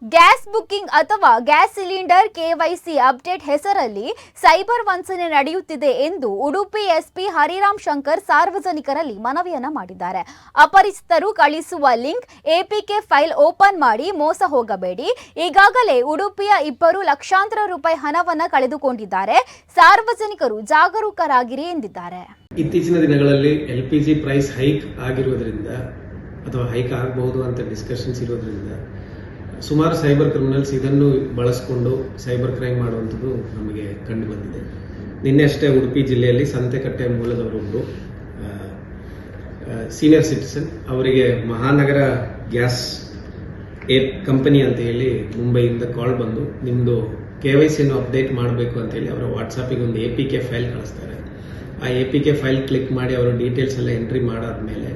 Gas booking ಅಥವಾ gas cylinder KYC update ಹೆಸರಲ್ಲಿ cyber ವಂಚನೆ ನಡೆಯುತ್ತಿದೆ ಎಂದು ಉಡುಪಿ ಎಸ್ಪಿ ಹರಿರಾಮ್ ಶಂಕರ್ ಸಾರ್ವಜನಿಕರಲ್ಲಿ ಮನವಿಯನ್ನ ಮಾಡಿದ್ದಾರೆ. ಅಪರಿಚಿತರು ಕಳಿಸುವ ಲಿಂಕ್ ಎಪಿಕೆ ಫೈಲ್ ಓಪನ್ ಮಾಡಿ ಮೋಸ ಹೋಗಬೇಡಿ. ಈಗಾಗಲೇ ಉಡುಪಿಯ 2 ಲಕ್ಷಾಂತರ ರೂಪಾಯಿ ಹಣವನ್ನ ಕಳೆದುಕೊಂಡಿದ್ದಾರೆ. ಸಾರ್ವಜನಿಕರು ಜಾಗರೂಕರಾಗಿರಿ ಎಂದಿದ್ದಾರೆ. ಇತ್ತೀಚಿನ ದಿನಗಳಲ್ಲಿ ಎಲ್ಪಿಜಿ ಪ್ರೈಸ್ ಹೈಕ್ ಆಗಿರುವುದರಿಂದ ಅಥವಾ ಹೈಕ್ ಆಗಬಹುದು ಅಂತ ಡಿಸ್ಕಷನ್ಸ್ ಇರೋದ್ರಿಂದ ಸುಮಾರು ಸೈಬರ್ ಕ್ರಿಮಿನಲ್ಸ್ ಇದನ್ನು ಬಳಸಿಕೊಂಡು ಸೈಬರ್ ಕ್ರೈಮ್ ಮಾಡುವಂಥದ್ದು ನಮಗೆ ಕಂಡು ಬಂದಿದೆ. ನಿನ್ನೆ ಅಷ್ಟೇ ಉಡುಪಿ ಜಿಲ್ಲೆಯಲ್ಲಿ ಸಂತೆಕಟ್ಟೆ ಮೂಲದವರೊಬ್ಬರು ಸೀನಿಯರ್ ಸಿಟಿಸನ್, ಅವರಿಗೆ ಮಹಾನಗರ ಗ್ಯಾಸ್ ಕಂಪನಿ ಅಂತ ಹೇಳಿ ಮುಂಬೈಯಿಂದ ಕಾಲ್ ಬಂದು ನಿಮ್ಮದು KYCಯನ್ನು ಅಪ್ಡೇಟ್ ಮಾಡಬೇಕು ಅಂತೇಳಿ ಅವರ ವಾಟ್ಸಾಪಿಗೆ ಒಂದು APK ಫೈಲ್ ಕಳಿಸ್ತಾರೆ. ಆ APK ಫೈಲ್ ಕ್ಲಿಕ್ ಮಾಡಿ ಅವರ ಡೀಟೇಲ್ಸ್ ಎಲ್ಲ ಎಂಟ್ರಿ ಮಾಡಾದ್ಮೇಲೆ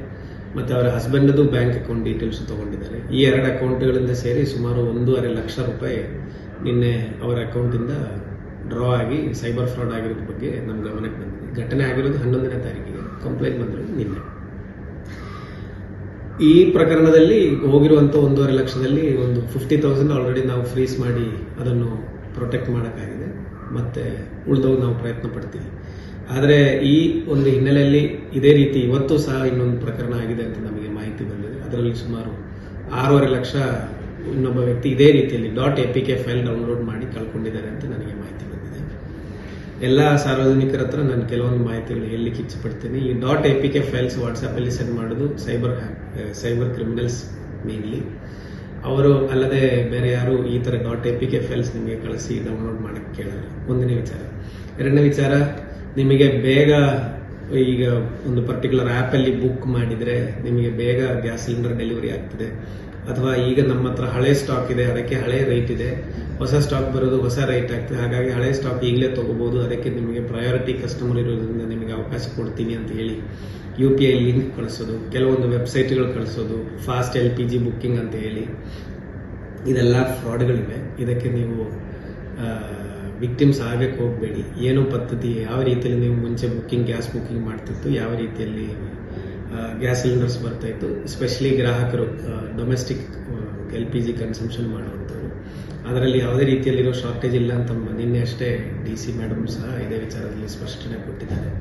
ಮತ್ತು ಅವರ ಹಸ್ಬೆಂಡ್ದು ಬ್ಯಾಂಕ್ ಅಕೌಂಟ್ ಡೀಟೇಲ್ಸ್ ತಗೊಂಡಿದ್ದಾರೆ. ಈ 2 ಅಕೌಂಟ್ಗಳಿಂದ ಸೇರಿ ಸುಮಾರು 1.5 ಲಕ್ಷ ರೂಪಾಯಿ ನಿನ್ನೆ ಅವರ ಅಕೌಂಟಿಂದ ಡ್ರಾ ಆಗಿ ಸೈಬರ್ ಫ್ರಾಡ್ ಆಗಿರೋದ್ರ ಬಗ್ಗೆ ನಮ್ಮ ಗಮನಕ್ಕೆ ಬಂದಿದೆ. ಘಟನೆ ಆಗಿರೋದು 11ನೇ ತಾರೀಕಿಗೆ, ಕಂಪ್ಲೇಂಟ್ ಬಂದಿರೋದು ನಿನ್ನೆ. ಈ ಪ್ರಕರಣದಲ್ಲಿ ಹೋಗಿರುವಂಥ 1.5 ಲಕ್ಷದಲ್ಲಿ ಒಂದು 50,000 ಆಲ್ರೆಡಿ ನಾವು ಫ್ರೀಸ್ ಮಾಡಿ ಅದನ್ನು ಪ್ರೊಟೆಕ್ಟ್ ಮಾಡೋಕ್ಕಾಗಿದೆ. ಮತ್ತು ಉಳಿದವು ನಾವು ಪ್ರಯತ್ನ ಪಡ್ತೀವಿ. ಆದರೆ ಈ ಒಂದು ಹಿನ್ನೆಲೆಯಲ್ಲಿ ಇದೇ ರೀತಿ ಇವತ್ತು ಸಹ ಇನ್ನೊಂದು ಪ್ರಕರಣ ಆಗಿದೆ ಅಂತ ನಮಗೆ ಮಾಹಿತಿ ಬಂದಿದೆ. ಅದರಲ್ಲಿ ಸುಮಾರು 6.5 ಲಕ್ಷ ಇನ್ನೊಬ್ಬ ವ್ಯಕ್ತಿ ಇದೇ ರೀತಿಯಲ್ಲಿ .apk ಫೈಲ್ ಡೌನ್ಲೋಡ್ ಮಾಡಿ ಕಳ್ಕೊಂಡಿದ್ದಾರೆ ಅಂತ ನನಗೆ ಮಾಹಿತಿ ಬಂದಿದೆ. ಎಲ್ಲ ಸಾರ್ವಜನಿಕರ ಹತ್ರ ನಾನು ಕೆಲವೊಂದು ಮಾಹಿತಿಗಳು ಹೇಳಲಿಕ್ಕೆ ಇಚ್ಛೆಪಡ್ತೀನಿ. ಈ .apk ಫೈಲ್ಸ್ ವಾಟ್ಸಾಪಲ್ಲಿ ಸೆಂಡ್ ಮಾಡೋದು ಸೈಬರ್ ಕ್ರಿಮಿನಲ್ಸ್ ಮೇನ್ಲಿ. ಅವರು ಅಲ್ಲದೆ ಬೇರೆ ಯಾರು ಈ ಥರ .apk ಫೈಲ್ಸ್ ನಿಮಗೆ ಕಳಿಸಿ ಡೌನ್ಲೋಡ್ ಮಾಡೋಕ್ಕೆ ಕೇಳಲ್ಲ. ಒಂದನೇ ವಿಚಾರ. ಎರಡನೇ ವಿಚಾರ, ನಿಮಗೆ ಬೇಗ ಈಗ ಒಂದು ಪರ್ಟಿಕ್ಯುಲರ್ ಆ್ಯಪಲ್ಲಿ ಬುಕ್ ಮಾಡಿದರೆ ನಿಮಗೆ ಬೇಗ ಗ್ಯಾಸ್ ಸಿಲಿಂಡರ್ ಡೆಲಿವರಿ ಆಗ್ತದೆ, ಅಥವಾ ಈಗ ನಮ್ಮ ಹತ್ರ ಹಳೆ ಸ್ಟಾಕ್ ಇದೆ, ಅದಕ್ಕೆ ಹಳೆ ರೇಟ್ ಇದೆ, ಹೊಸ ಸ್ಟಾಕ್ ಬರೋದು ಹೊಸ ರೇಟ್ ಆಗ್ತದೆ, ಹಾಗಾಗಿ ಹಳೆ ಸ್ಟಾಕ್ ಈಗಲೇ ತೊಗೋಬೋದು, ಅದಕ್ಕೆ ನಿಮಗೆ ಪ್ರಯಾರಿಟಿ ಕಸ್ಟಮರ್ ಇರೋದ್ರಿಂದ ನಿಮಗೆ ಅವಕಾಶ ಕೊಡ್ತೀನಿ ಅಂತ ಹೇಳಿ UPI ಲಿಂಕ್ ಕಳಿಸೋದು, ಕೆಲವೊಂದು ವೆಬ್ಸೈಟ್ಗಳು ಕಳಿಸೋದು, ಫಾಸ್ಟ್ LPG ಬುಕ್ಕಿಂಗ್ ಅಂತ ಹೇಳಿ, ಇದೆಲ್ಲ ಫ್ರಾಡ್ಗಳಿವೆ. ಇದಕ್ಕೆ ನೀವು ವಿಕ್ಟಿಮ್ಸ್ ಆಗಕ್ಕೆ ಹೋಗಬೇಡಿ. ಏನು ಪದ್ಧತಿ, ಯಾವ ರೀತಿಯಲ್ಲಿ ನೀವು ಮುಂಚೆ ಗ್ಯಾಸ್ ಬುಕ್ಕಿಂಗ್ ಮಾಡ್ತಿತ್ತು, ಯಾವ ರೀತಿಯಲ್ಲಿ ಗ್ಯಾಸ್ ಸಿಲಿಂಡರ್ಸ್ ಬರ್ತಾಯಿತ್ತು, ಎಸ್ಪೆಷಲಿ ಗ್ರಾಹಕರು ಡೊಮೆಸ್ಟಿಕ್ LPG ಕನ್ಸಂಪ್ಷನ್ ಮಾಡುವಂಥವ್ರು, ಅದರಲ್ಲಿ ಯಾವುದೇ ರೀತಿಯಲ್ಲಿರೋ ಶಾರ್ಟೇಜ್ ಇಲ್ಲ ಅಂತ ನಿನ್ನೆ ಅಷ್ಟೇ DC ಮೇಡಮ್ ಸಹ ಇದೇ ವಿಚಾರದಲ್ಲಿ ಸ್ಪಷ್ಟನೆ ಕೊಟ್ಟಿದ್ದಾರೆ.